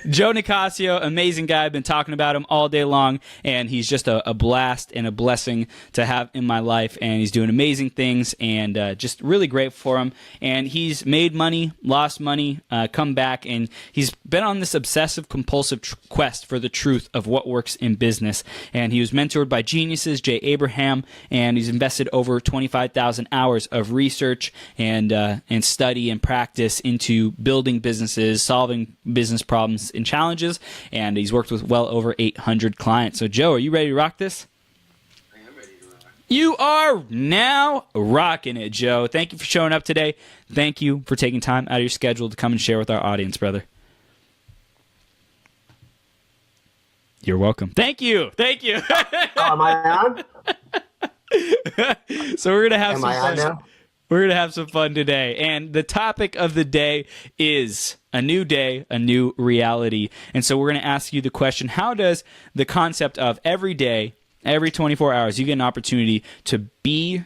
Joe Nicassio, amazing guy. I've been talking about him all day long, and he's just a blast and a blessing to have in my life, and he's doing amazing things, and just really grateful for him. And he's made money, lost money, come back, and he's been on this obsessive compulsive quest for the truth of what works in business. And he was mentored by geniuses, Jay Abraham, and he's invested over 25,000 hours of research and study and practice into building businesses, solving business problems and challenges, and he's worked with well over 800 clients. So Joe, are you ready to rock this? I am ready to rock. You are now rocking it, Joe. Thank you for showing up today. Thank you for taking time out of your schedule to come and share with our audience, brother. You're welcome. Thank you. Thank you. Am I on? So we're gonna have Am some I fun. on now? We're going to have some fun today. And the topic of the day is a new day, a new reality. And so we're going to ask you the question, how does the concept of every day, every 24 hours, you get an opportunity to be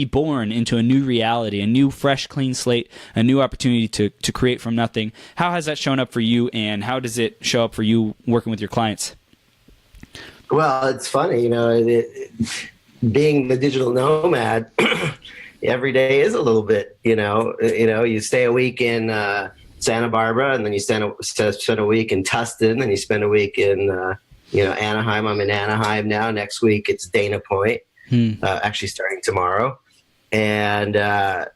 born into a new reality, a new fresh, clean slate, a new opportunity to create from nothing. How has that shown up for you, and how does it show up for you working with your clients? Well, it's funny, being the digital nomad, every day is a little bit, you stay a week in Santa Barbara, and then you spend a week in Tustin, and you spend a week in, Anaheim. I'm in Anaheim now. Next week it's Dana Point, actually starting tomorrow. And, I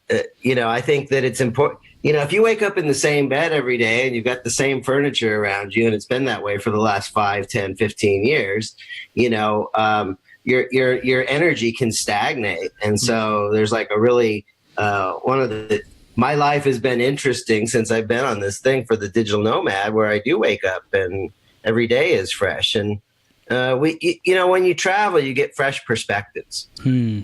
think that it's important, if you wake up in the same bed every day and you've got the same furniture around you, and it's been that way for the last 5, 10, 15 years, your energy can stagnate. And so there's like a really, my life has been interesting since I've been on this thing for the digital nomad, where I do wake up and every day is fresh. And, when you travel, you get fresh perspectives. You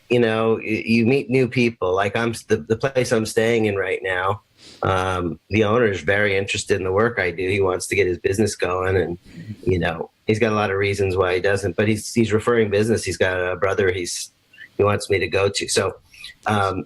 meet new people. Like the place I'm staying in right now. The owner is very interested in the work I do. He wants to get his business going, and, he's got a lot of reasons why he doesn't, but he's referring business. He's got a brother he wants me to go to. So,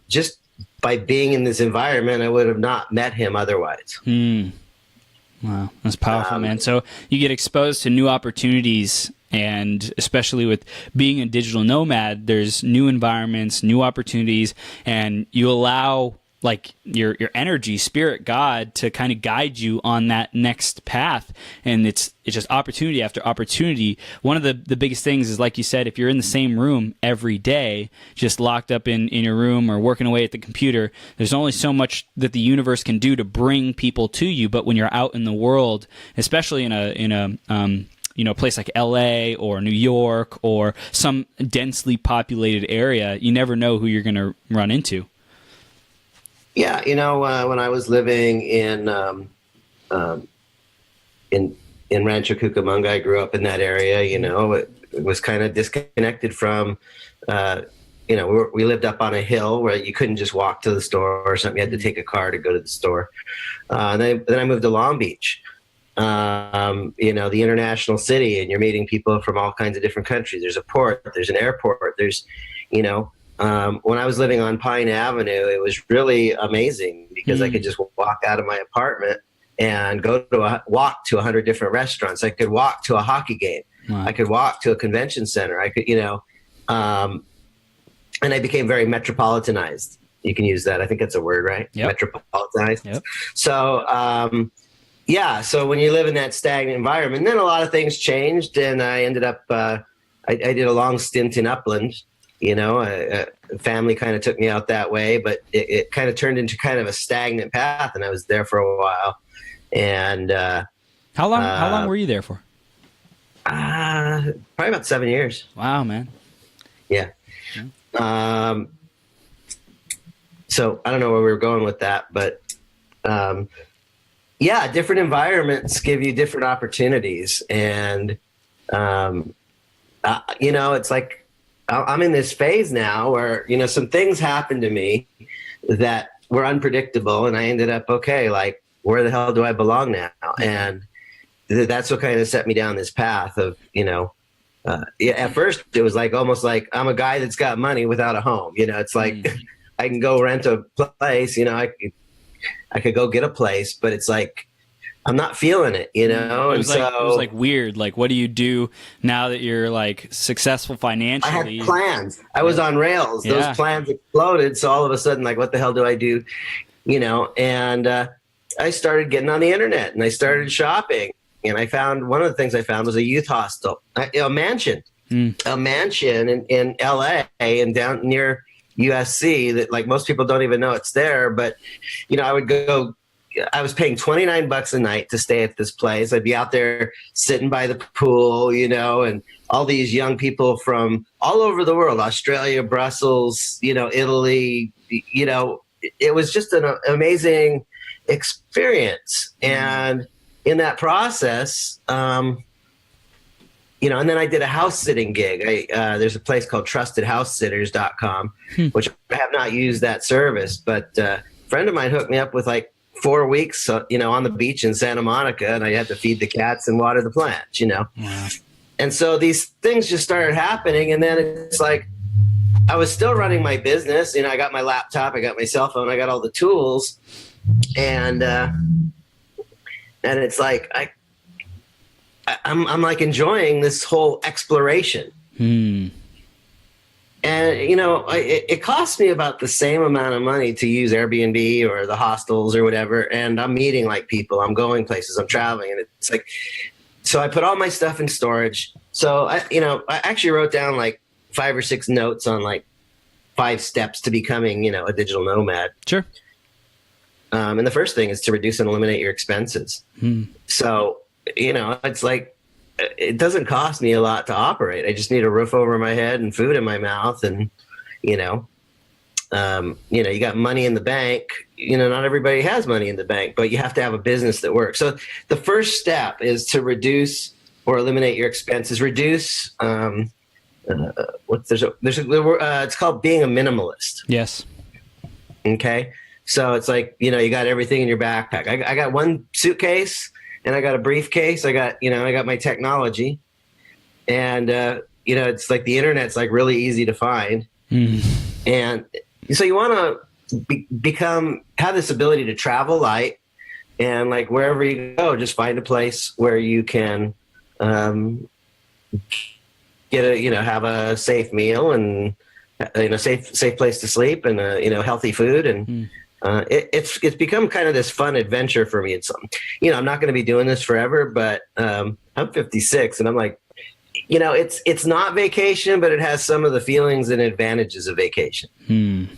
just by being in this environment, I would have not met him otherwise. Wow. That's powerful, man. So you get exposed to new opportunities, and especially with being a digital nomad, there's new environments, new opportunities, and you allow like your energy, spirit, God, to kind of guide you on that next path. And it's just opportunity after opportunity. One of the biggest things is, like you said, if you're in the same room every day, just locked up in your room or working away at the computer, there's only so much that the universe can do to bring people to you. But when you're out in the world, especially in a place like LA or New York or some densely populated area, you never know who you're going to run into. Yeah, when I was living in Rancho Cucamonga, I grew up in that area. It was kind of disconnected from. We lived up on a hill where you couldn't just walk to the store or something. You had to take a car to go to the store. Then I moved to Long Beach, the international city, and you're meeting people from all kinds of different countries. There's a port, there's an airport, there's, when I was living on Pine Avenue, it was really amazing because I could just walk out of my apartment and walk to 100 different restaurants. I could walk to a hockey game. Wow. I could walk to a convention center. I could, and I became very metropolitanized. You can use that. I think that's a word, right? Yep. Metropolitanized. Yep. So, so when you live in that stagnant environment, then a lot of things changed, and I ended up, I did a long stint in Upland. A family kind of took me out that way, but it kind of turned into kind of a stagnant path, and I was there for a while. And how long were you there for? Probably about 7 years. Wow, man. Yeah. So I don't know where we were going with that, but different environments give you different opportunities, and it's like, I'm in this phase now where, some things happened to me that were unpredictable, and I ended up, like, where the hell do I belong now? And that's what kind of set me down this path of, at first it was like, almost like I'm a guy that's got money without a home. It's like, I can go rent a place, I could go get a place, but it's like, I'm not feeling it, you know? It And was like, it was like weird. Like, what do you do now that you're like successful I financially? had plans. I was on rails. Those Yeah. plans exploded. So all of a sudden, like, what the hell do I do? You know, and I started getting on the internet and I started shopping. And I found one of the things I found was a youth hostel, a mansion, a mansion in LA and down near USC that like most people don't even know it's there. But, you know, I was paying $29 a night to stay at this place. I'd be out there sitting by the pool, you know, and all these young people from all over the world, Australia, Brussels, you know, Italy, you know, it was just an amazing experience. And in that process, you know, and then I did a house sitting gig. There's a place called trustedhousesitters.com, which I have not used that service, but a friend of mine hooked me up with like 4 weeks, you know, on the beach in Santa Monica, and I had to feed the cats and water the plants, you know. Wow. And so these things just started happening, and then it's like I was still running my business. You know, I got my laptop, I got my cell phone, I got all the tools, and it's like I'm like enjoying this whole exploration. And, you know, it cost me about the same amount of money to use Airbnb or the hostels or whatever. And I'm meeting like people, I'm going places, I'm traveling. And it's like, so I put all my stuff in storage. So, I actually wrote down like 5 or 6 notes on like 5 steps to becoming, you know, a digital nomad. Sure. And the first thing is to reduce and eliminate your expenses. So, you know, it's like, it doesn't cost me a lot to operate. I just need a roof over my head and food in my mouth. And, you know, you got money in the bank. You know, not everybody has money in the bank, but you have to have a business that works. So the first step is to reduce or eliminate your expenses. Reduce, it's called being a minimalist. Yes. Okay. So it's like, you know, you got everything in your backpack. I got one suitcase and I got a briefcase. I got my technology, and, you know, it's like the internet's like really easy to find. And so you want to have this ability to travel light, and like wherever you go, just find a place where you can, have a safe meal and, you know, safe place to sleep and, you know, healthy food. And, it's become kind of this fun adventure for me. It's, you know, I'm not going to be doing this forever, but I'm 56 and I'm like, you know, it's not vacation, but it has some of the feelings and advantages of vacation. You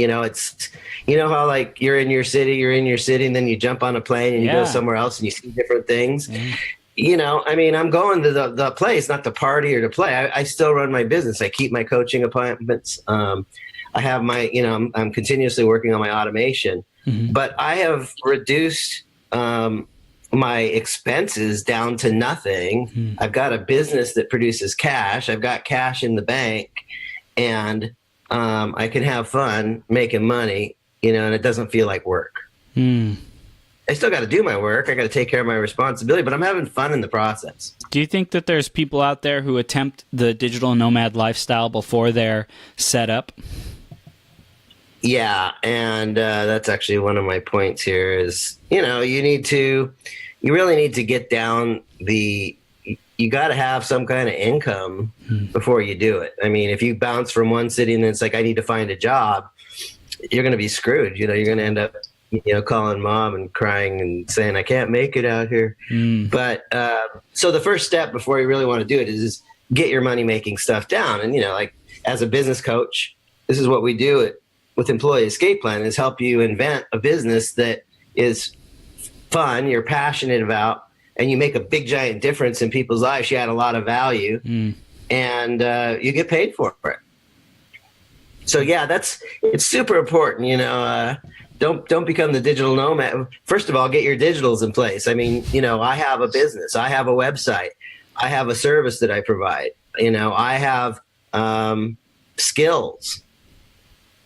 know, it's, you know how like you're in your city and then you jump on a plane and you go somewhere else and you see different things. You know, I mean, I'm going to the place, not to party or to play. I still run my business. I keep my coaching appointments. I have my, you know, I'm continuously working on my automation, but I have reduced my expenses down to nothing. I've got a business that produces cash. I've got cash in the bank, and I can have fun making money, you know, and it doesn't feel like work. I still got to do my work. I got to take care of my responsibility, but I'm having fun in the process. Do you think that there's people out there who attempt the digital nomad lifestyle before they're set up? Yeah, and that's actually one of my points here is, you know, you really need to get down you got to have some kind of income before you do it. I mean, if you bounce from one city and it's like, I need to find a job, you're going to be screwed. You know, you're going to end up, you know, calling mom and crying and saying, I can't make it out here. But so the first step before you really want to do it is get your money making stuff down. And, you know, like as a business coach, this is what we do with Employee Escape Plan, is help you invent a business that is fun, you're passionate about, and you make a big giant difference in people's lives. You add a lot of value, and you get paid for it. So yeah, it's super important. You know, don't become the digital nomad. First of all, get your digitals in place. I mean, you know, I have a business, I have a website, I have a service that I provide. You know, I have skills.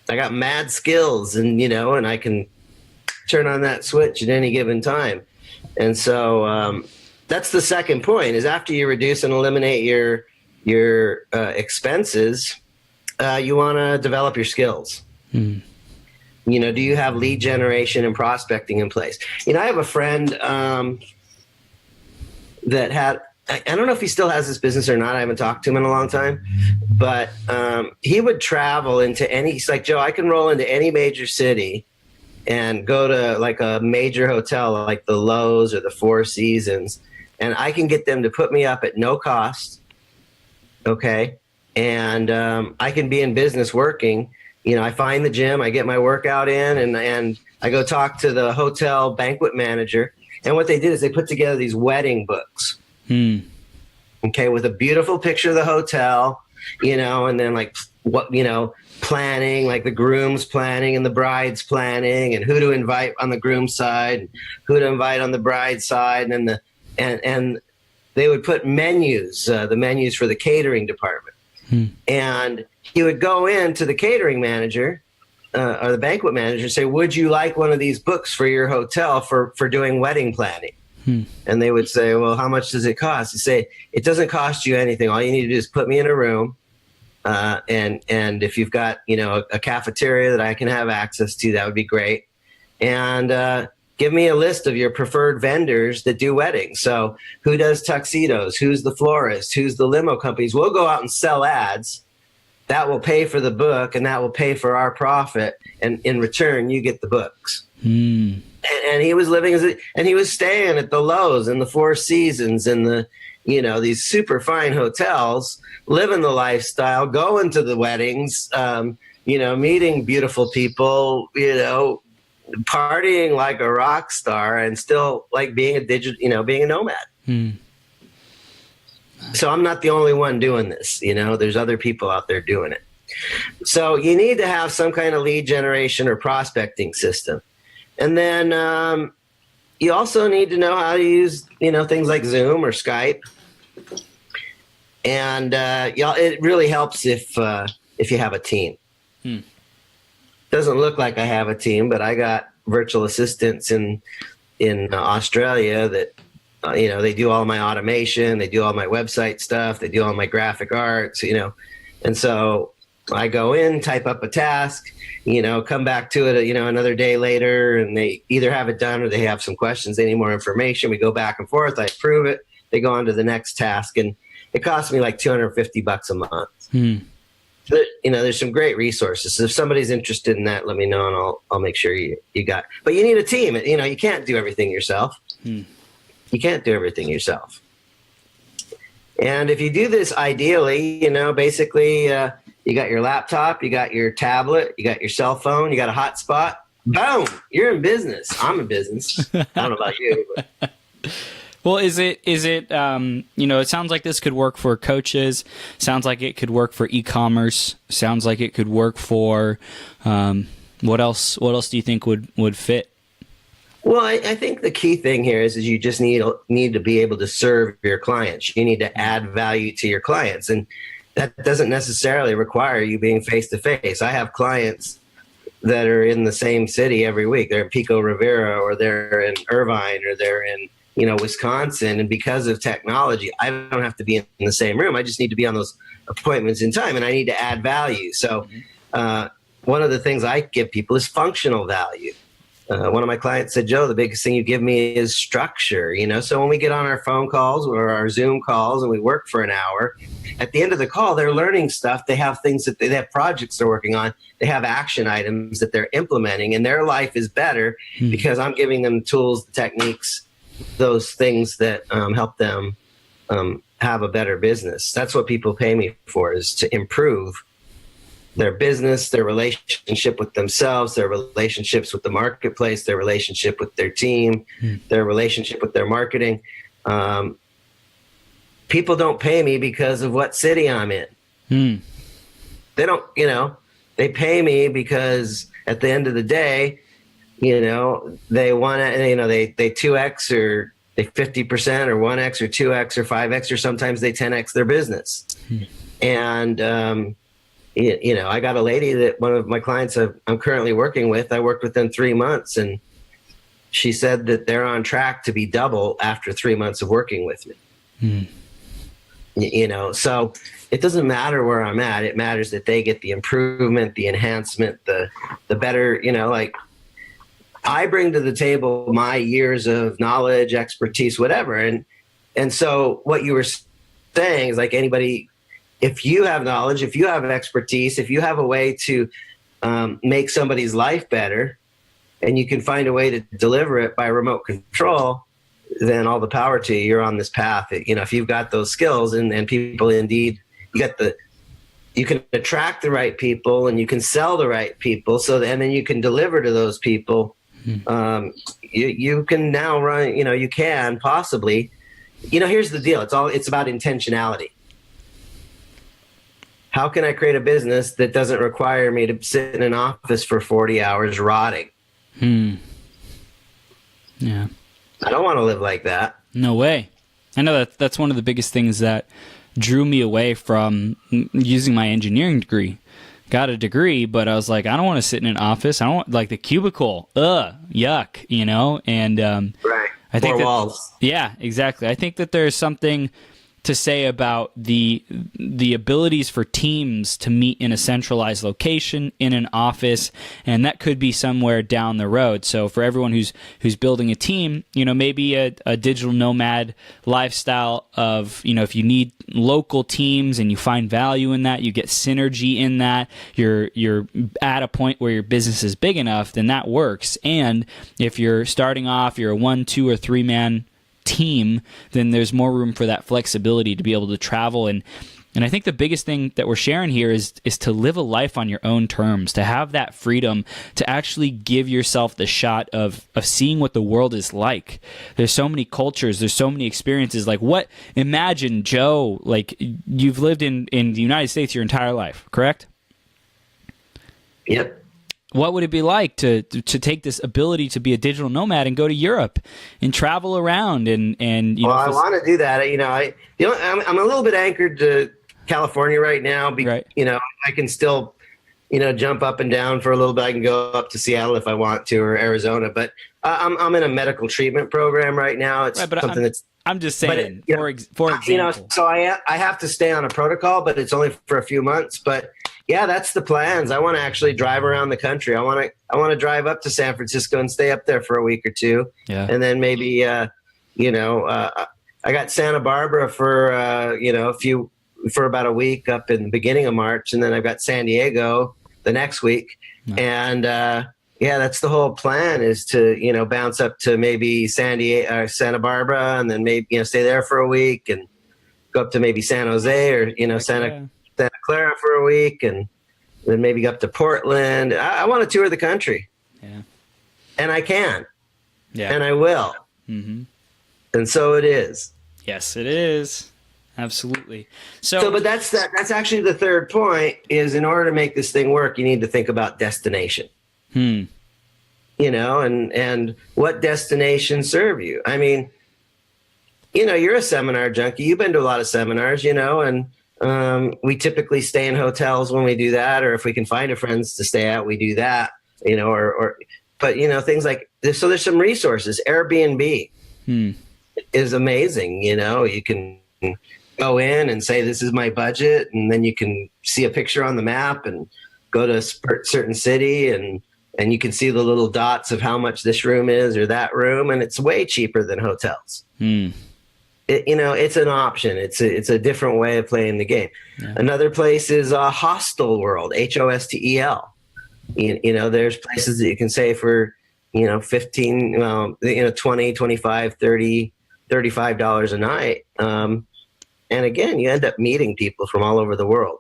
I got mad skills, and, you know, and I can turn on that switch at any given time. And so that's the second point, is after you reduce and eliminate your expenses, you want to develop your skills. Do you have lead generation and prospecting in place? I have a friend that had, I don't know if he still has this business or not. I haven't talked to him in a long time, but he would travel into he's like, Joe, I can roll into any major city and go to like a major hotel like the Lowe's or the Four Seasons, and I can get them to put me up at no cost. Okay. And I can be in business working. I find the gym, I get my workout in, and I go talk to the hotel banquet manager. And what they did is they put together these wedding books. Okay, with a beautiful picture of the hotel, and then like what, planning, like the groom's planning and the bride's planning, and who to invite on the groom's side, and who to invite on the bride's side, and and they would put menus, the menus for the catering department. And he would go into the catering manager or the banquet manager and say, would you like one of these books for your hotel for doing wedding planning? And they would say, well, how much does it cost? You say, it doesn't cost you anything. All you need to do is put me in a room. And if you've got, a cafeteria that I can have access to, that would be great. And give me a list of your preferred vendors that do weddings. So who does tuxedos? Who's the florist? Who's the limo companies? We'll go out and sell ads. That will pay for the book, and that will pay for our profit. And in return, you get the books. And he was and he was staying at the Lowe's and the Four Seasons and the, these super fine hotels, living the lifestyle, going to the weddings, meeting beautiful people, partying like a rock star, and still like being a nomad. So I'm not the only one doing this. There's other people out there doing it. So you need to have some kind of lead generation or prospecting system. And then you also need to know how to use, things like Zoom or Skype. And it really helps if you have a team. Doesn't look like I have a team, but I got virtual assistants in Australia that, they do all my automation, they do all my website stuff, they do all my graphic arts, and so I go in, type up a task, come back to it, another day later, and they either have it done or they have some questions, they need more information. We go back and forth, I approve it, they go on to the next task, and it costs me like $250 a month. So, there's some great resources. So if somebody's interested in that, let me know, and I'll make sure you got. But you need a team. You can't do everything yourself. You can't do everything yourself. And if you do this ideally, basically you got your laptop, you got your tablet, you got your cell phone, you got a hotspot. Boom, you're in business. I'm in business. I don't know about you. But. Well, is it, it sounds like this could work for coaches. Sounds like it could work for e-commerce. Sounds like it could work for, what else do you think would fit? Well, I think the key thing here is you just need to be able to serve your clients. You need to add value to your clients. And that doesn't necessarily require you being face-to-face. I have clients that are in the same city every week. They're in Pico Rivera, or they're in Irvine, or they're in Wisconsin. And because of technology, I don't have to be in the same room. I just need to be on those appointments in time, and I need to add value. So one of the things I give people is functional value. One of my clients said, Joe, the biggest thing you give me is structure. So when we get on our phone calls or our Zoom calls and we work for an hour, at the end of the call, they're learning stuff. They have things they have projects they're working on. They have action items that they're implementing, and their life is better because I'm giving them tools, techniques, those things that help them have a better business. That's what people pay me for, is to improve their business, their relationship with themselves, their relationships with the marketplace, their relationship with their team, their relationship with their marketing. People don't pay me because of what city I'm in. They don't, they pay me because at the end of the day, they want to, they 2X or they 50% or 1X or 2X or 5X, or sometimes they 10X their business. And, I got a lady that one of my clients I'm currently working with, I worked with them 3 months, and she said that they're on track to be double after 3 months of working with me. So it doesn't matter where I'm at. It matters that they get the improvement, the enhancement, the better, like I bring to the table my years of knowledge, expertise, whatever. And so what you were saying is like anybody, if you have knowledge, if you have expertise, if you have a way to make somebody's life better and you can find a way to deliver it by remote control, then all the power to you. You're on this path. If you've got those skills and people indeed, you can attract the right people and you can sell the right people. And then you can deliver to those people. You can now run, you can possibly, here's the deal. It's about intentionality. How can I create a business that doesn't require me to sit in an office for 40 hours rotting? Yeah. I don't want to live like that. No way. I know that's one of the biggest things that drew me away from using my engineering degree. Got a degree, but I was like, I don't want to sit in an office. I don't want, like, the cubicle. Yuck, And right. I think Four walls. Yeah, exactly. I think that there's something to say about the abilities for teams to meet in a centralized location in an office, and that could be somewhere down the road. So for everyone who's building a team, maybe a digital nomad lifestyle of, if you need local teams and you find value in that, you get synergy in that, you're at a point where your business is big enough, then that works. And if you're starting off, you're a 1, 2, or 3 man team, then there's more room for that flexibility to be able to travel. And I think the biggest thing that we're sharing here is to live a life on your own terms, to have that freedom to actually give yourself the shot of seeing what the world is like. There's so many cultures, there's so many experiences. Like, imagine, Joe, like, you've lived in the United States your entire life, correct? Yep. What would it be like to take this ability to be a digital nomad and go to Europe and travel around and I want to do that. I'm a little bit anchored to California right now. Right. I can still, jump up and down for a little bit. I can go up to Seattle if I want to, or Arizona. But I'm in a medical treatment program right now. It's something that's. I'm just saying, for example. So I have to stay on a protocol, but it's only for a few months. But yeah, that's the plans. I want to actually drive around the country. I want to drive up to San Francisco and stay up there for a week or two. Yeah. And then maybe, I got Santa Barbara for, for about a week up in the beginning of March. And then I've got San Diego the next week. Nice. And, that's the whole plan, is to, bounce up to maybe Santa Barbara, and then maybe, stay there for a week and go up to maybe San Jose or, Santa Clara for a week, and then maybe go up to Portland. I want to tour the country. Yeah. And I can. Yeah. And I will. Mm-hmm. And so it is. Yes, it is. Absolutely. So but that's actually the third point, is in order to make this thing work, you need to think about destination. And what destinations serve you. I mean, you're a seminar junkie. You've been to a lot of seminars, and we typically stay in hotels when we do that, or if we can find a friends to stay at, we do that, but things like this. So there's some resources. Airbnb is amazing. You can go in and say, this is my budget. And then you can see a picture on the map and go to a certain city, and you can see the little dots of how much this room is or that room. And it's way cheaper than hotels. It's an option. It's a different way of playing the game. Yeah. Another place is Hostel World, Hostel. There's places that you can say for, 15, 20, 25, 30, $35 a night. And again, you end up meeting people from all over the world.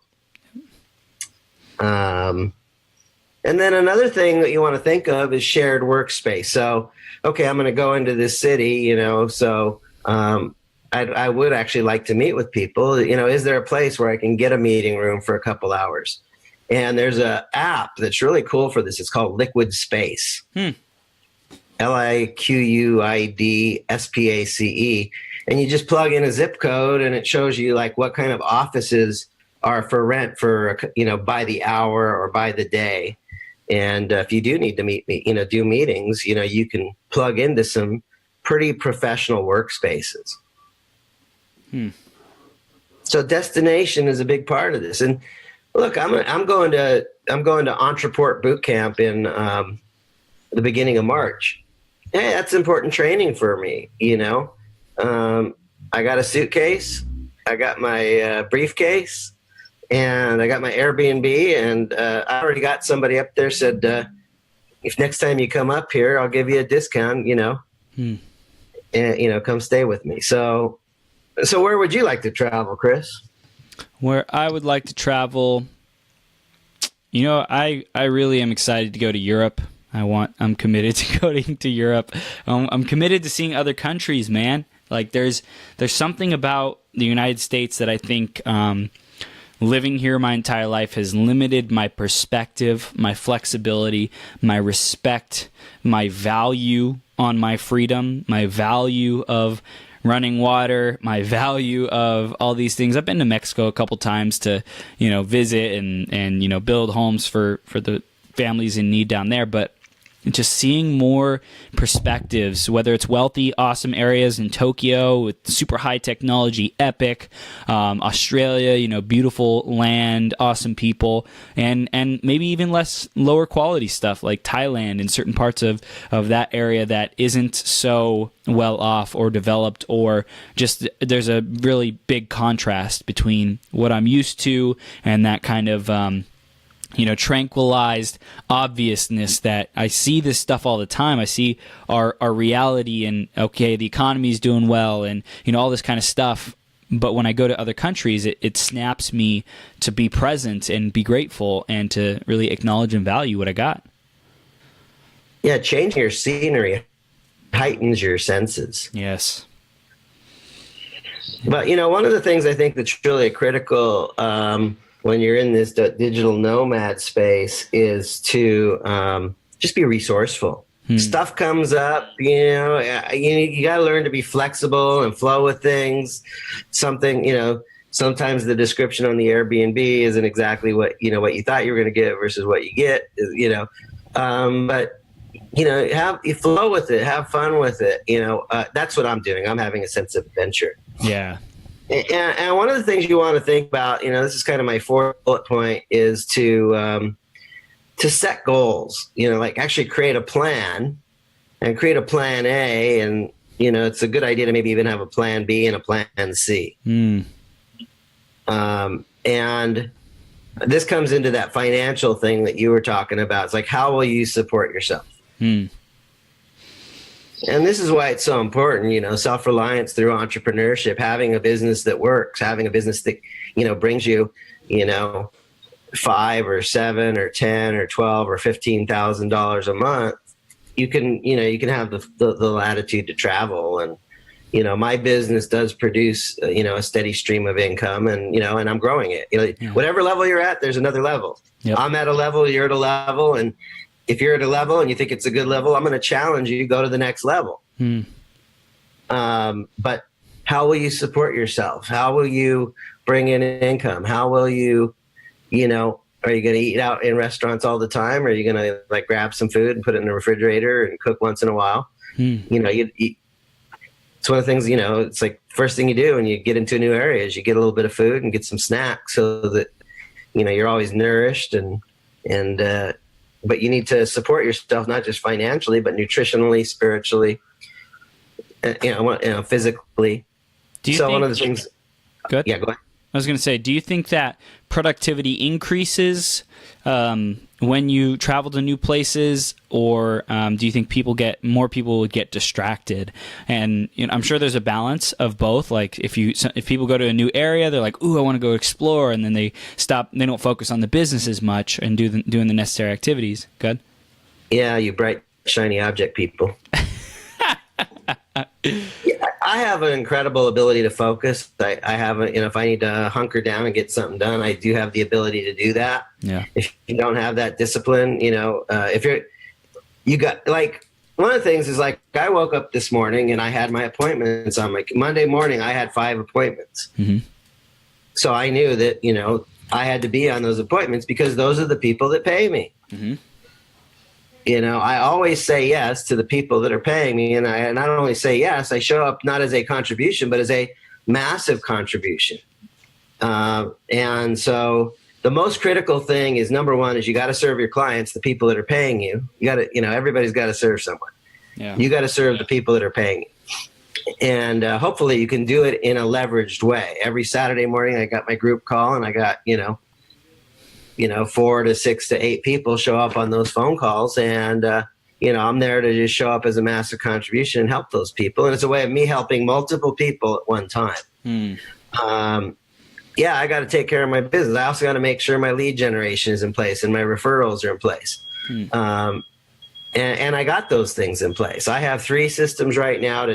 And then another thing that you want to think of is shared workspace. So, okay, I'm going to go into this city, so I would actually like to meet with people. Is there a place where I can get a meeting room for a couple hours? And there's an app that's really cool for this. It's called Liquid Space. LIQUIDSPACE. And you just plug in a zip code, and it shows you like what kind of offices are for rent for, by the hour or by the day. And if you do need to do meetings, you can plug into some pretty professional workspaces. So destination is a big part of this. And look, I'm going to Entreport boot camp in the beginning of March. Hey, that's important training for me. I got a suitcase, I got my briefcase, and I got my Airbnb, and I already got somebody up there said, if next time you come up here, I'll give you a discount. And come stay with me. So where would you like to travel, Chris? Where I would like to travel, I really am excited to go to Europe. I'm committed to going to Europe. I'm committed to seeing other countries, man. Like there's something about the United States that I think living here my entire life has limited my perspective, my flexibility, my respect, my value on my freedom, my value of running water, my value of all these things. I've been to Mexico a couple times to, visit and build homes for the families in need down there. But just seeing more perspectives, whether it's wealthy, awesome areas in Tokyo with super high technology, epic, Australia, beautiful land, awesome people, and maybe even lower quality stuff like Thailand and certain parts of that area that isn't so well off or developed, or just there's a really big contrast between what I'm used to and that kind of tranquilized obviousness that I see this stuff all the time. I see our reality and, okay, the economy's doing well and, all this kind of stuff. But when I go to other countries, it snaps me to be present and be grateful and to really acknowledge and value what I got. Yeah, changing your scenery heightens your senses. Yes. But, one of the things I think that's really critical when you're in this digital nomad space is to just be resourceful. Stuff comes up, you got to learn to be flexible and flow with things. Sometimes the description on the Airbnb isn't exactly what you thought you were going to get versus what you get, but you flow with it, have fun with it. That's what I'm doing. I'm having a sense of adventure. Yeah. And one of the things you want to think about, this is kind of my fourth bullet point, is to set goals. Like actually create a plan and create a plan A, and it's a good idea to maybe even have a plan B and a plan C. And this comes into that financial thing that you were talking about. It's like, how will you support yourself? And this is why it's so important, self-reliance through entrepreneurship, having a business that works, having a business that, brings you, $5 or $7 or $10 or $12 or $15,000 a month. You can have the latitude to travel. And, my business does produce, a steady stream of income, and, and I'm growing it. Whatever level you're at, there's another level. Yep. I'm at a level, you're at a level, and if you're at a level and you think it's a good level, I'm going to challenge you to go to the next level. But how will you support yourself? How will you bring in income? How will you, are you going to eat out in restaurants all the time? Or are you going to like grab some food and put it in the refrigerator and cook once in a while? It's one of the things, it's like first thing you do when you get into a new area is you get a little bit of food and get some snacks so that, you're always nourished but you need to support yourself, not just financially, but nutritionally, spiritually, physically. One of the things. Good. Yeah, go ahead. I was going to say, do you think that productivity increases when you travel to new places, or do you think more people would get distracted? And I'm sure there's a balance of both. Like if people go to a new area, they're like, "Ooh, I want to go explore," and then they stop. They don't focus on the business as much and doing the necessary activities. Good. Yeah, you bright shiny object people. Yeah, I have an incredible ability to focus. I have if I need to hunker down and get something done, I do have the ability to do that. Yeah. If you don't have that discipline, if you got like one of the things is like I woke up this morning and I had my appointments on Monday morning. I had 5 appointments. Mm-hmm. So I knew that, I had to be on those appointments because those are the people that pay me. Mm-hmm. I always say yes to the people that are paying me. And I not only say yes, I show up not as a contribution, but as a massive contribution. And so the most critical thing is, number one, is you got to serve your clients, the people that are paying you. You got to, everybody's got to serve someone. Yeah. You got to serve the people that are paying you. And hopefully you can do it in a leveraged way. Every Saturday morning, I got my group call, and I got, 4 to 6 to 8 people show up on those phone calls. And, I'm there to just show up as a massive contribution and help those people. And it's a way of me helping multiple people at one time. Yeah, I got to take care of my business. I also got to make sure my lead generation is in place and my referrals are in place. And I got those things in place. I have 3 systems right now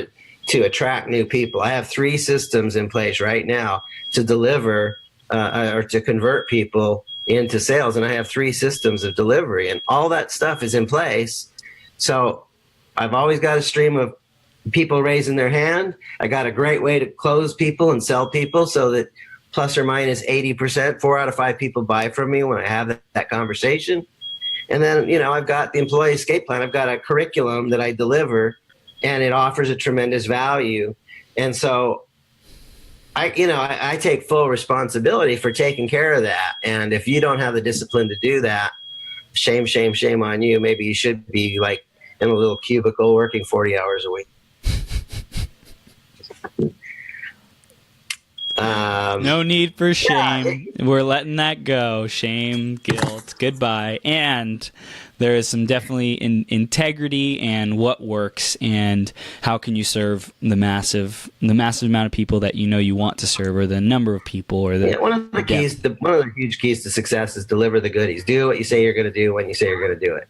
to attract new people. I have 3 systems in place right now to deliver or to convert people into sales. And I have 3 systems of delivery, and all that stuff is in place. So I've always got a stream of people raising their hand. I got a great way to close people and sell people so that plus or minus 80%, 4 out of 5 people buy from me when I have that conversation. And then, I've got the employee escape plan. I've got a curriculum that I deliver, and it offers a tremendous value. And so I take full responsibility for taking care of that. And if you don't have the discipline to do that, shame, shame, shame on you. Maybe you should be like in a little cubicle working 40 hours a week. No need for shame. Yeah. We're letting that go. Shame, guilt, goodbye. And there is some definitely integrity and what works, and how can you serve the massive amount of people that you want to serve, or the number of people, or the one of the huge keys to success is deliver the goodies. Do what you say you're going to do when you say you're going to do it.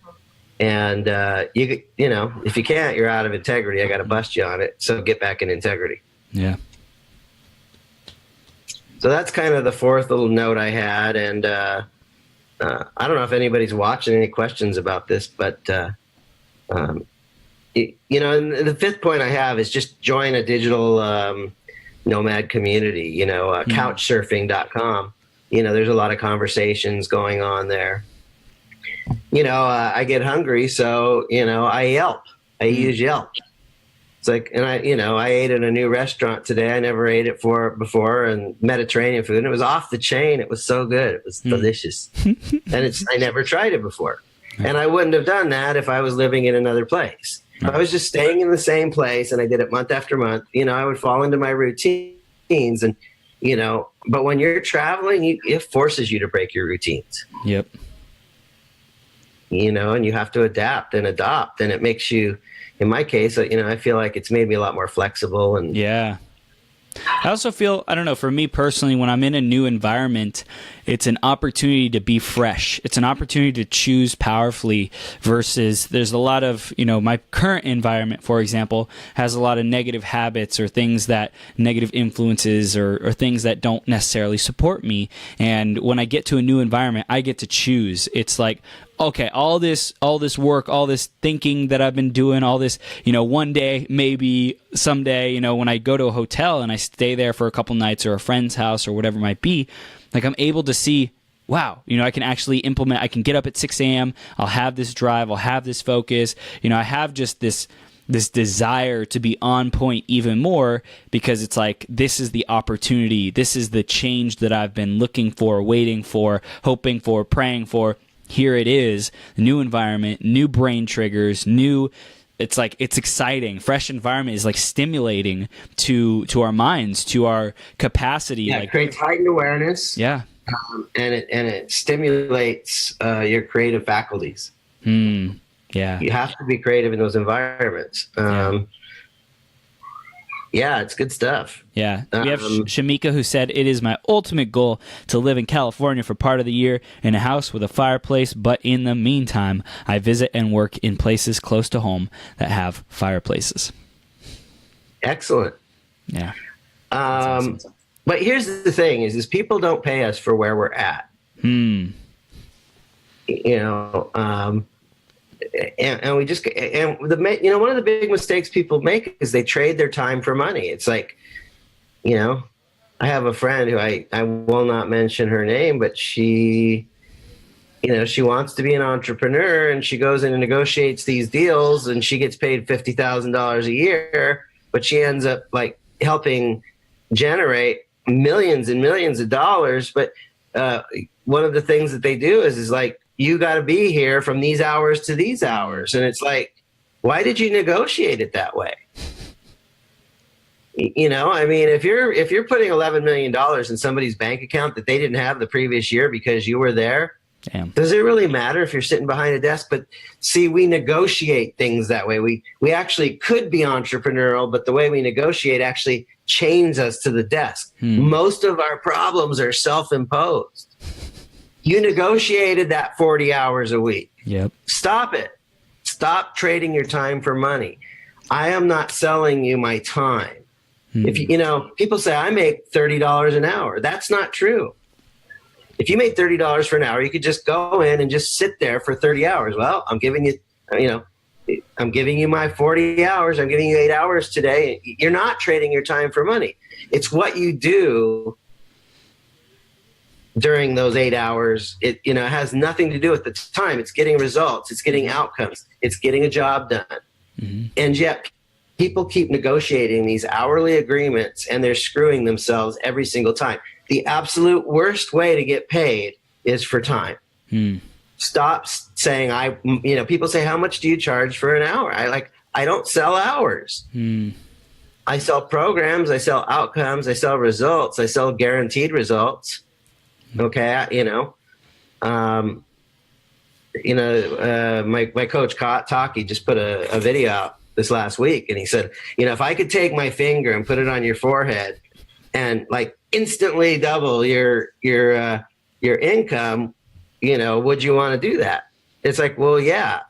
And if you can't, you're out of integrity. I got to bust you on it. So get back in integrity. Yeah. So that's kind of the 4th little note I had. And I don't know if anybody's watching, any questions about this, but, and the 5th point I have is just join a digital nomad community, couchsurfing.com. There's a lot of conversations going on there. I get hungry, so, I Yelp. I use Yelp. It's like, and I ate at a new restaurant today. I never ate it before, and Mediterranean food, and it was off the chain. It was so good. It was delicious. And I never tried it before. And I wouldn't have done that if I was living in another place. If I was just staying in the same place and I did it month after month, I would fall into my routines, and, but when you're traveling, it forces you to break your routines. Yep. And you have to adapt and adopt, and it makes you, in my case, I feel like it's made me a lot more flexible. And yeah. I also feel, I don't know, for me personally, when I'm in a new environment, it's an opportunity to be fresh. It's an opportunity to choose powerfully versus there's a lot of, my current environment, for example, has a lot of negative habits or things that negative influences or things that don't necessarily support me. And when I get to a new environment, I get to choose. It's like, okay, all this work, all this thinking that I've been doing, all this, one day, maybe someday, when I go to a hotel and I stay there for a couple nights, or a friend's house or whatever it might be, like I'm able to see, wow, I can actually implement, I can get up at 6 a.m. I'll have this drive, I'll have this focus, I have just this desire to be on point even more, because it's like, this is the opportunity. This is the change that I've been looking for, waiting for, hoping for, praying for. Here it is, new environment, new brain triggers, it's like, it's exciting. Fresh environment is like stimulating to our minds, to our capacity. Yeah, like, it creates heightened awareness. Yeah. And it stimulates your creative faculties. Yeah. You have to be creative in those environments. Yeah, it's good stuff. Yeah. We have Shamika, who said, it is my ultimate goal to live in California for part of the year in a house with a fireplace, but in the meantime, I visit and work in places close to home that have fireplaces. Excellent. Yeah. Awesome. But here's the thing is people don't pay us for where we're at. And we just, one of the big mistakes people make is they trade their time for money. It's like, I have a friend who I will not mention her name, but she wants to be an entrepreneur, and she goes in and negotiates these deals, and she gets paid $50,000 a year, but she ends up like helping generate millions and millions of dollars. But one of the things that they do is like, you got to be here from these hours to these hours. And it's like, why did you negotiate it that way? You know, I mean, if you're putting $11 million in somebody's bank account that they didn't have the previous year because you were there, damn. Does it really matter if you're sitting behind a desk? But see, we negotiate things that way. We actually could be entrepreneurial, but the way we negotiate actually chains us to the desk. Most of our problems are self-imposed. You negotiated that 40 hours a week. Yep. Stop it. Stop trading your time for money. I am not selling you my time. If you know, people say I make $30 an hour. That's not true. If you made $30 for an hour, you could just go in and just sit there for 30 hours. Well, I'm giving you, I'm giving you my 40 hours. I'm giving you 8 hours today. You're not trading your time for money. It's what you do during those 8 hours. It has nothing to do with the time. It's getting results. It's getting outcomes. It's getting a job done. And yet people keep negotiating these hourly agreements and they're screwing themselves every single time. The absolute worst way to get paid is for time. Stop saying people say, how much do you charge for an hour? I don't sell hours. I sell programs. I sell outcomes. I sell results. I sell guaranteed results. Okay. My coach Taki just put a video out this last week, and he said, if I could take my finger and put it on your forehead and like instantly double your income, would you want to do that? It's like, well, yeah.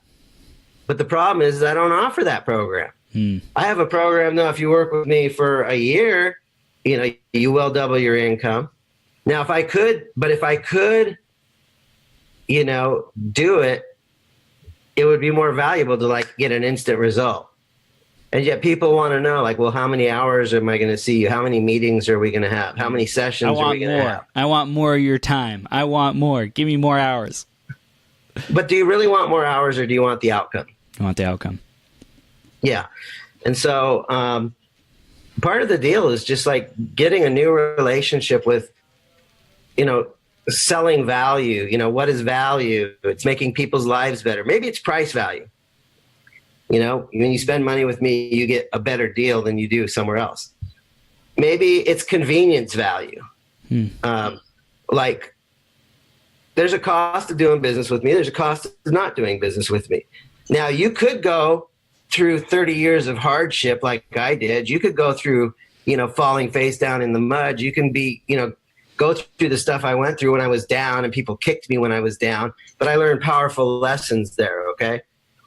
But the problem is I don't offer that program. I have a program now. If you work with me for a year, you will double your income. Now, if I could do it, it would be more valuable to like get an instant result. And yet people want to know, like, well, how many hours am I going to see you? How many meetings are we going to have? How many sessions are we going to have? I want more of your time. I want more. Give me more hours. But do you really want more hours, or do you want the outcome? I want the outcome. Yeah. And so part of the deal is just like getting a new relationship with, selling value. What is value? It's making people's lives better. Maybe it's price value. When you spend money with me, you get a better deal than you do somewhere else. Maybe it's convenience value. Like there's a cost of doing business with me. There's a cost of not doing business with me. Now you could go through 30 years of hardship like I did. You could go through, falling face down in the mud. You can be, go through the stuff I went through when I was down, and people kicked me when I was down, but I learned powerful lessons there. Okay.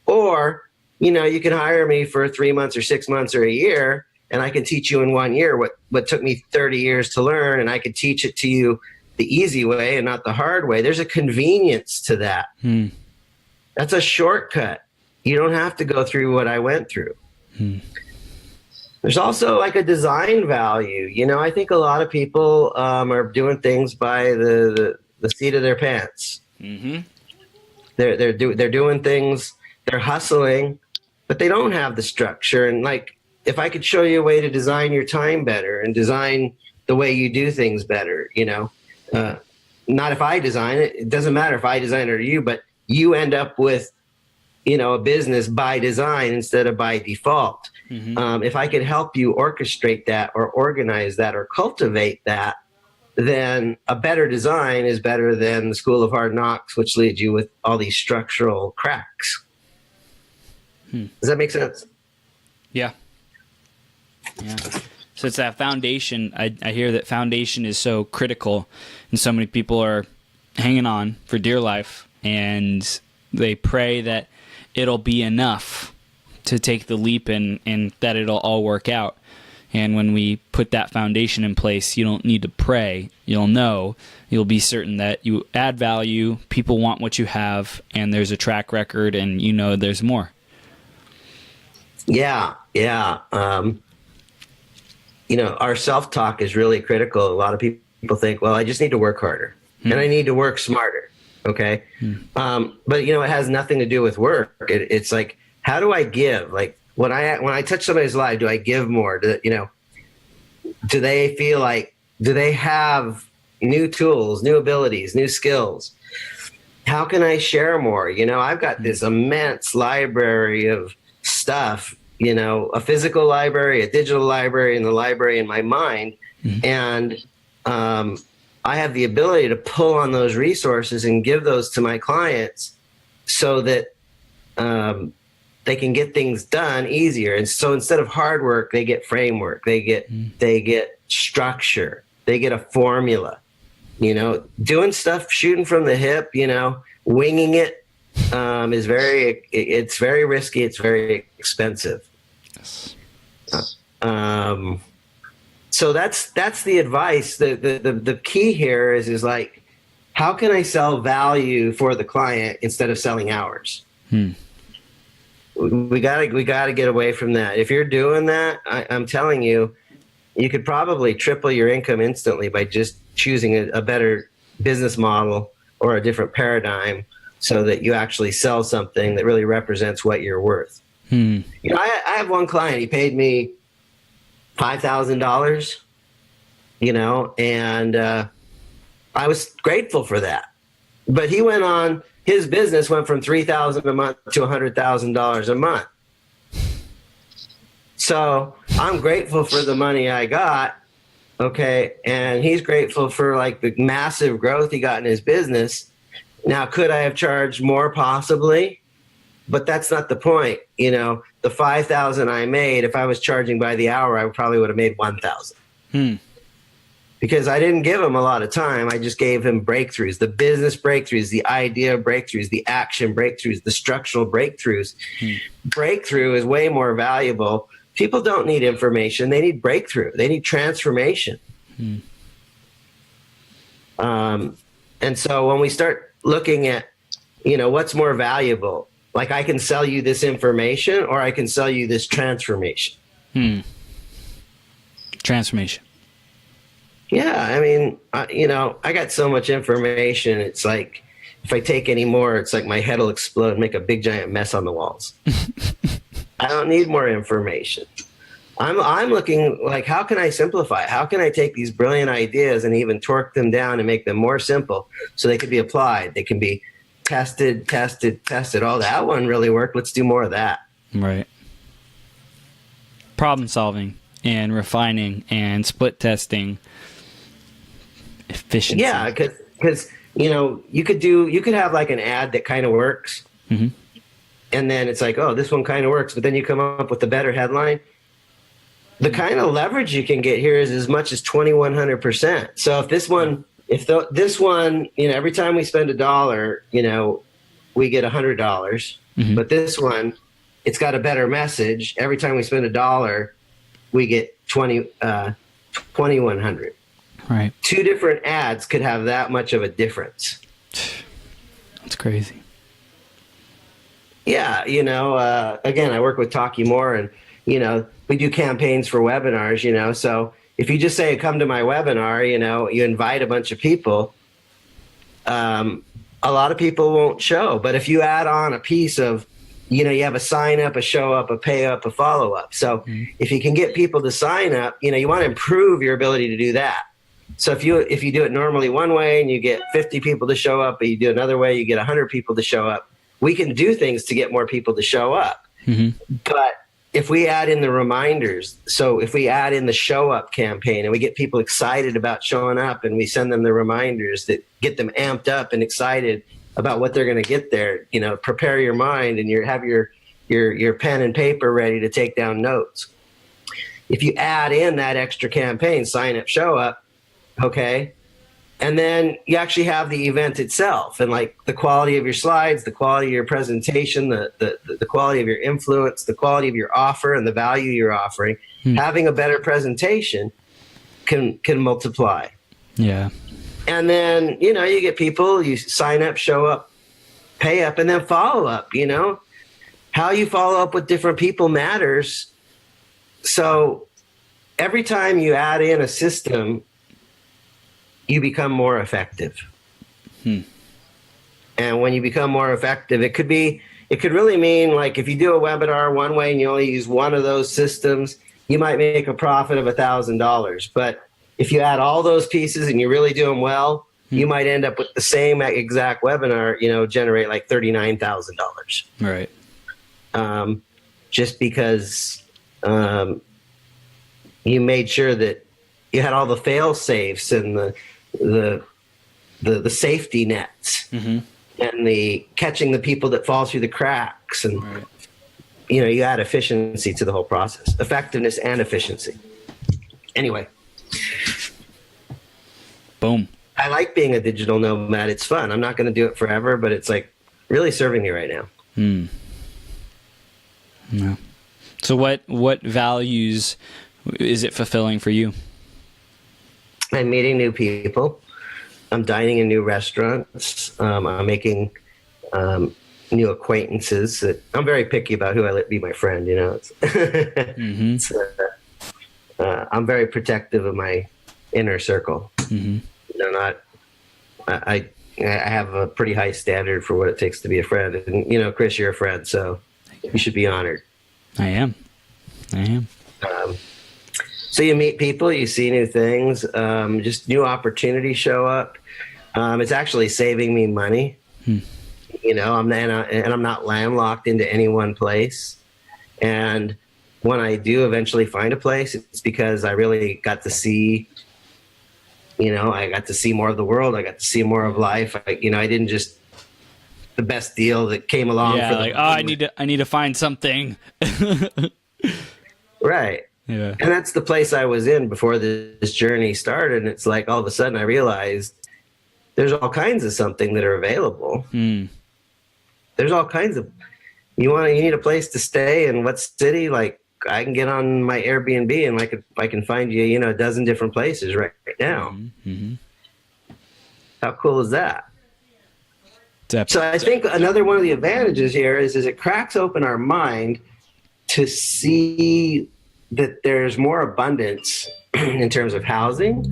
Or, you can hire me for 3 months or 6 months or a year, and I can teach you in 1 year what took me 30 years to learn, and I could teach it to you the easy way and not the hard way. There's a convenience to that. That's a shortcut. You don't have to go through what I went through. There's also like a design value. I think a lot of people are doing things by the seat of their pants. They're doing things, they're hustling, but they don't have the structure. And like, if I could show you a way to design your time better and design the way you do things better, not if I design it. It doesn't matter if I design it or you, but you end up with, a business by design instead of by default. If I could help you orchestrate that or organize that or cultivate that, then a better design is better than the school of hard knocks, which leads you with all these structural cracks. Does that make sense? Yeah. So it's that foundation. I hear that foundation is so critical, and so many people are hanging on for dear life, and they pray that it'll be enough to take the leap and that it'll all work out. And when we put that foundation in place, you don't need to pray. You'll know. You'll be certain that you add value, people want what you have, and there's a track record, and there's more. Yeah. Our self-talk is really critical. A lot of people think, well, I just need to work harder and I need to work smarter. Okay. But it has nothing to do with work. It's like, how do I give? Like when I touch somebody's life, do I give more? Do they feel like Do they have new tools, new abilities, new skills? How can I share more? I've got this immense library of stuff, a physical library, a digital library, and the library in my mind. And I have the ability to pull on those resources and give those to my clients so that they can get things done easier. And so instead of hard work, they get framework, they get structure, they get a formula. Doing stuff, shooting from the hip, winging it is it's very risky. It's very expensive. Yes. So that's the advice. The key here is like, how can I sell value for the client instead of selling hours? We gotta get away from that. If you're doing that, I'm telling you, you could probably triple your income instantly by just choosing a better business model or a different paradigm so that you actually sell something that really represents what you're worth. I have one client, he paid me $5,000, and I was grateful for that. But he went on, his business went from $3,000 a month to $100,000 a month. So I'm grateful for the money I got. Okay. And he's grateful for like the massive growth he got in his business. Now, could I have charged more? Possibly, but that's not the point. The 5,000 I made, if I was charging by the hour, I probably would have made 1,000. Because I didn't give him a lot of time. I just gave him breakthroughs, the business breakthroughs, the idea breakthroughs, the action breakthroughs, the structural breakthroughs. Breakthrough is way more valuable. People don't need information. They need breakthrough. They need transformation. And so when we start looking at, what's more valuable, like I can sell you this information or I can sell you this transformation. Transformation. Yeah. I mean, I got so much information. It's like, if I take any more, it's like my head will explode and make a big giant mess on the walls. I don't need more information. I'm looking like, how can I simplify? How can I take these brilliant ideas and even torque them down and make them more simple so they can be applied? They can be tested. Oh, that one really worked. Let's do more of that. Right. Problem solving and refining and split testing. Efficiency. Yeah, because you could have like an ad that kind of works, and then it's like, oh, this one kind of works, but then you come up with a better headline. The kind of leverage you can get here is as much as 2,100%. So if this one, every time we spend $1, we get $100. But this one, it's got a better message. Every time we spend $1, we get 2,100. Right. Two different ads could have that much of a difference. That's crazy. Yeah, again, I work with Talkie Moore, and we do campaigns for webinars. So if you just say come to my webinar, you invite a bunch of people. A lot of people won't show, but if you add on a piece of, you have a sign up, a show up, a pay up, a follow up. So if you can get people to sign up, you want to improve your ability to do that. So if you do it normally one way and you get 50 people to show up, but you do it another way, you get 100 people to show up. We can do things to get more people to show up. But if we add in the reminders, so if we add in the show up campaign and we get people excited about showing up and we send them the reminders that get them amped up and excited about what they're going to get there, prepare your mind and have your pen and paper ready to take down notes. If you add in that extra campaign, sign up, show up, okay, and then you actually have the event itself and like the quality of your slides, the quality of your presentation, the quality of your influence, the quality of your offer and the value you're offering. Having a better presentation can multiply. Yeah. And then, you get people, you sign up, show up, pay up, and then follow up. How you follow up with different people matters. So every time you add in a system, you become more effective. And when you become more effective, it could really mean like if you do a webinar one way and you only use one of those systems, you might make a profit of $1,000. But if you add all those pieces and you really do them well, you might end up with the same exact webinar, generate like $39,000. Right. Just because you made sure that you had all the fail safes and the safety nets, and the catching the people that fall through the cracks, and Right. You add efficiency to the whole process, effectiveness and efficiency. Anyway, Boom. I like being a digital nomad. It's fun. I'm not going to do it forever, but it's like really serving me right now. Yeah. So what values is it fulfilling for you? I'm meeting new people. I'm dining in new restaurants. I'm making new acquaintances. I'm very picky about who I let be my friend. I'm very protective of my inner circle. I have a pretty high standard for what it takes to be a friend. And Chris, you're a friend, so you should be honored. I am. So you meet people, you see new things, just new opportunities show up. It's actually saving me money. I'm not landlocked into any one place. And when I do eventually find a place, it's because I really got to see, I got to see more of the world. I got to see more of life. I didn't just the best deal that came along. Yeah, for I need to find something. Right. Yeah. And that's the place I was in before this journey started. And it's like all of a sudden I realized there's all kinds of something that are available. There's all kinds of, you need a place to stay in what city? Like I can get on my Airbnb and I can find you, a dozen different places right now. How cool is that? So I think another one of the advantages here is it cracks open our mind to see that there's more abundance in terms of housing,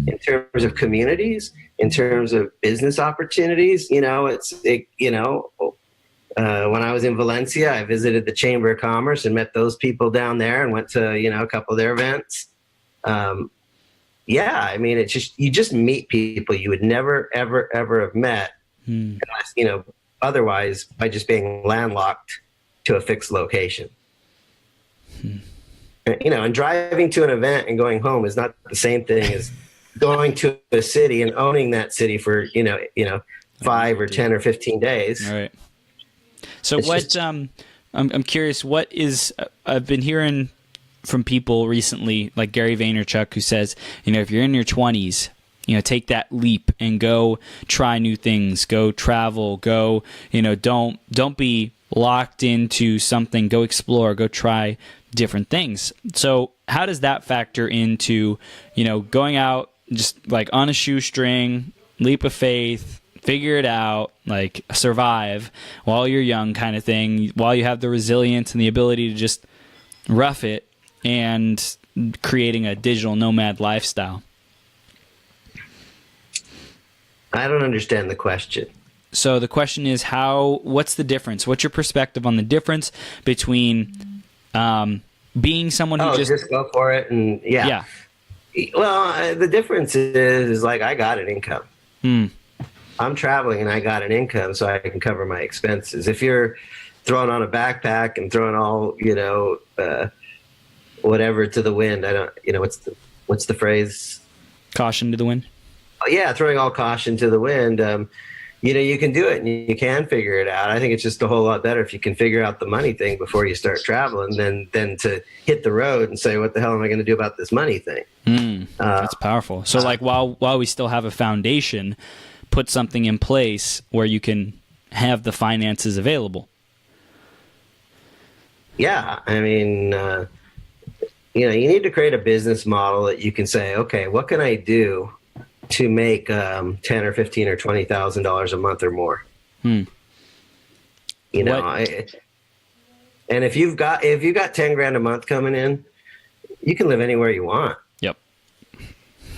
in terms of communities, in terms of business opportunities. When I was in Valencia, I visited the Chamber of Commerce and met those people down there and went to, a couple of their events. It's just, you just meet people you would never, ever, ever have met unless, otherwise by just being landlocked to a fixed location. And driving to an event and going home is not the same thing as going to a city and owning that city for, 5 or 10 or 15 days. All right. So I'm curious, what is, I've been hearing from people recently, like Gary Vaynerchuk, who says, if you're in your 20s, take that leap and go try new things, go travel, go, don't be locked into something, go explore, go try different things. So how does that factor into, going out just like on a shoestring, leap of faith, figure it out, like survive while you're young kind of thing, while you have the resilience and the ability to just rough it, and creating a digital nomad lifestyle? I don't understand the question. So the question is what's the difference? What's your perspective on the difference between being someone who just go for it? And yeah. Well, the difference is like, I got an income. I'm traveling and I got an income so I can cover my expenses. If you're throwing on a backpack and throwing all, whatever to the wind, I don't, what's the phrase? Caution to the wind. Yeah, throwing all caution to the wind. You can do it and you can figure it out. I think it's just a whole lot better if you can figure out the money thing before you start traveling than to hit the road and say, what the hell am I going to do about this money thing? That's powerful. So like while we still have a foundation, put something in place where you can have the finances available. Yeah. I mean, you need to create a business model that you can say, okay, what can I do to make $10 or $15 or $20,000 a month or more? And if you've got 10 grand a month coming in, you can live anywhere you want. Yep.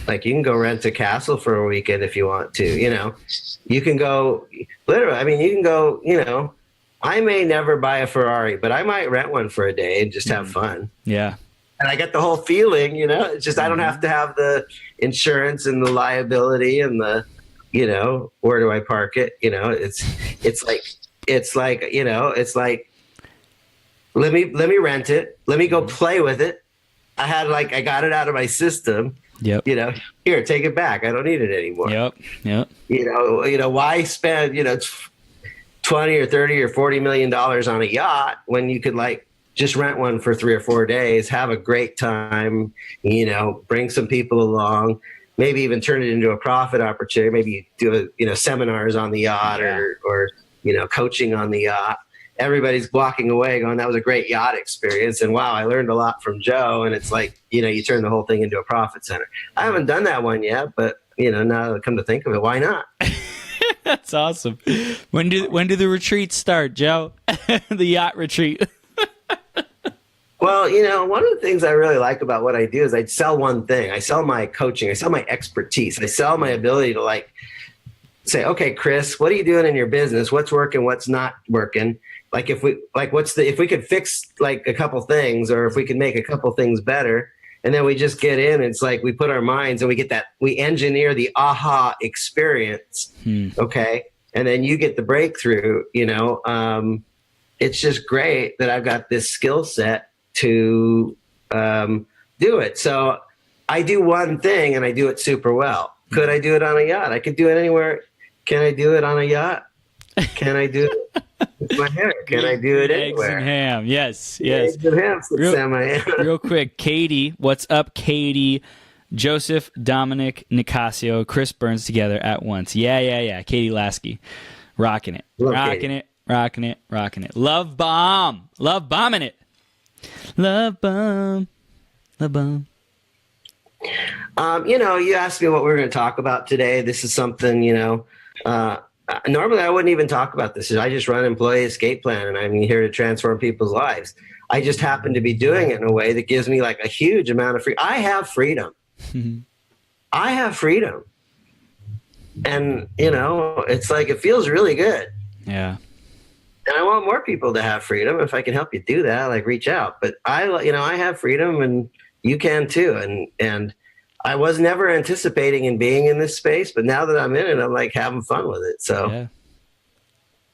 Like you can go rent a castle for a weekend if you want to. You can go literally. I mean, you can go. I may never buy a Ferrari, but I might rent one for a day and just have fun. Yeah. and I get the whole feeling, it's just, I don't have to have the insurance and the liability and the, where do I park it? It's like, let me rent it. Let me go play with it. I got it out of my system. Yep. Here, take it back. I don't need it anymore. Yep. Why spend, 20 or 30 or 40 million dollars on a yacht when you could just rent one for 3 or 4 days, have a great time, bring some people along, maybe even turn it into a profit opportunity. Maybe do seminars on the yacht or coaching on the yacht. Everybody's walking away going, that was a great yacht experience. And wow, I learned a lot from Joe. And it's like, you turn the whole thing into a profit center. I haven't done that one yet, but now that I come to think of it, why not? That's awesome. When do the retreats start, Joe? The yacht retreat. Well, one of the things I really like about what I do is I sell one thing. I sell my coaching. I sell my expertise. I sell my ability to say, okay, Chris, what are you doing in your business? What's working? What's not working? If we could fix a couple things, or if we could make a couple things better, and then we just get in, it's like we put our minds and we engineer the aha experience. Okay. And then you get the breakthrough, it's just great that I've got this skill set to do it. So I do one thing and I do it super well. Could I do it on a yacht? I could do it anywhere. Can I do it on a yacht? Can I do it with my hair? Can I do it anywhere? Eggs and ham. Yes. Eggs and ham. Real quick, Katie, what's up, Katie? Joseph, Dominic, Nicassio, Chris Burns together at once. Yeah. Katie Lasky. Rocking it. Rocking it. Love bomb. Love bombing it. Love bomb. You asked me what we're going to talk about today. This is something, normally I wouldn't even talk about this. I just run Employee Escape Plan, and I'm here to transform people's lives. I just happen to be doing it in a way that gives me a huge amount of freedom. I have freedom. I have freedom. And, it's it feels really good. Yeah. And I want more people to have freedom. If I can help you do that, reach out. But I have freedom, and you can too. And I was never anticipating in being in this space, but now that I'm in it, I'm having fun with it. So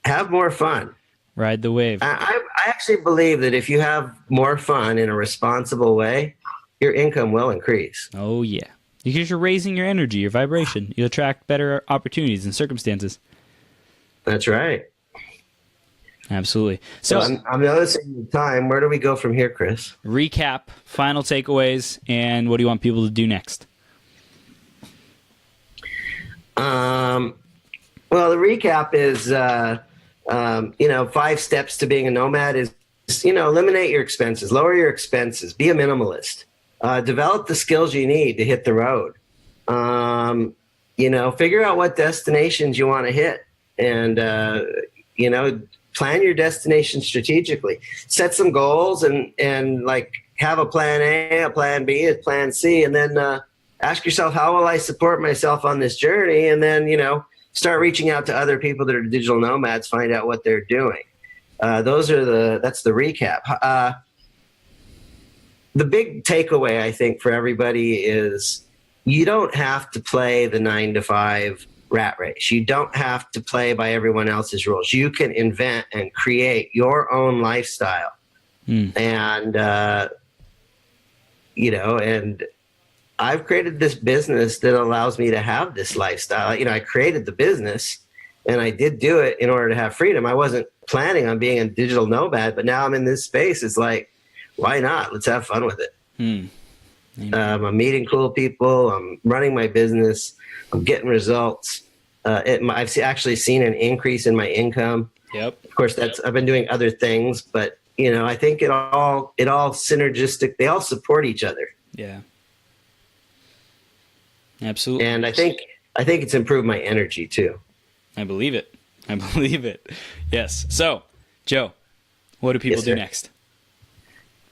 have more fun. Ride the wave. I actually believe that if you have more fun in a responsible way, your income will increase. Oh, yeah. Because you're raising your energy, your vibration. You attract better opportunities and circumstances. That's right. Absolutely. So I'm noticing the time. Where do we go from here, Chris? Recap, final takeaways, and what do you want people to do next? Well, the recap is, 5 steps to being a nomad is, eliminate your expenses, lower your expenses, be a minimalist, develop the skills you need to hit the road. Figure out what destinations you want to hit, and, plan your destination strategically. Set some goals and have a plan A, a plan B, a plan C, and then ask yourself, how will I support myself on this journey? And then, start reaching out to other people that are digital nomads, find out what they're doing. That's the recap. The big takeaway, I think, for everybody is you don't have to play the 9-to-5 rat race. You don't have to play by everyone else's rules. You can invent and create your own lifestyle. And, and I've created this business that allows me to have this lifestyle. I created the business and I did do it in order to have freedom. I wasn't planning on being a digital nomad, but now I'm in this space. It's why not? Let's have fun with it. I'm meeting cool people. I'm running my business. I'm getting results. I've actually seen an increase in my income. Yep. Of course, I've been doing other things, but I think it all synergistic. They all support each other. Yeah. Absolutely. And I think it's improved my energy too. I believe it. Yes. So, Joe, what do people do next?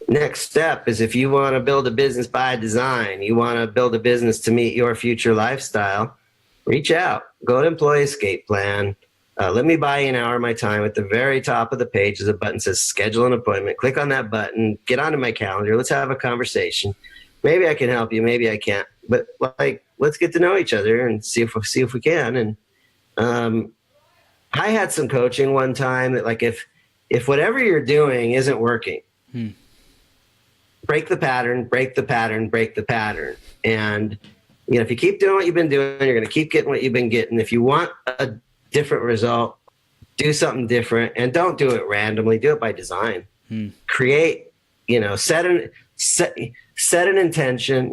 Next step is, if you want to build a business by design, you want to build a business to meet your future lifestyle, reach out. Go to Employee Escape Plan. Let me buy you an hour of my time. At the very top of the page is a button that says schedule an appointment. Click on that button, get onto my calendar. Let's have a conversation. Maybe I can help you. Maybe I can't, but like, let's get to know each other and see if we can. And, I had some coaching one time that like, if whatever you're doing isn't working, break the pattern, break the pattern, break the pattern. And, if you keep doing what you've been doing, you're going to keep getting what you've been getting. If you want a different result, do something different, and don't do it randomly. Do it by design. Create, set an intention,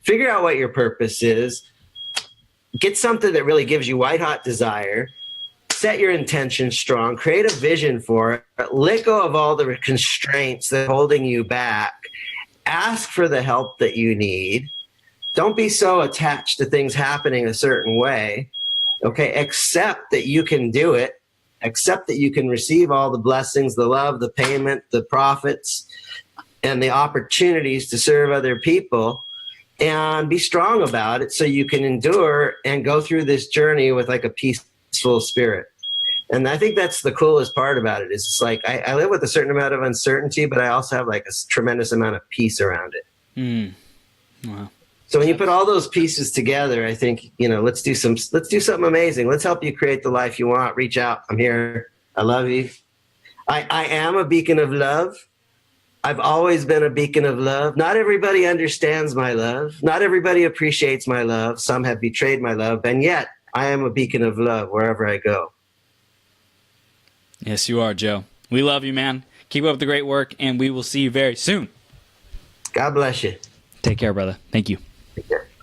figure out what your purpose is, get something that really gives you white hot desire, set your intention strong, create a vision for it, let go of all the constraints that are holding you back, ask for the help that you need. Don't be so attached to things happening a certain way. Okay. Accept that you can do it. Accept that you can receive all the blessings, the love, the payment, the profits, and the opportunities to serve other people, and be strong about it so you can endure and go through this journey with like a peaceful spirit. And I think that's the coolest part about it, is it's like I live with a certain amount of uncertainty, but I also have like a tremendous amount of peace around it. Wow. So when you put all those pieces together, I think, let's do something amazing. Let's help you create the life you want. Reach out. I'm here. I love you. I am a beacon of love. I've always been a beacon of love. Not everybody understands my love. Not everybody appreciates my love. Some have betrayed my love. And yet I am a beacon of love wherever I go. Yes, you are, Joe. We love you, man. Keep up the great work, and we will see you very soon. God bless you. Take care, brother. Thank you.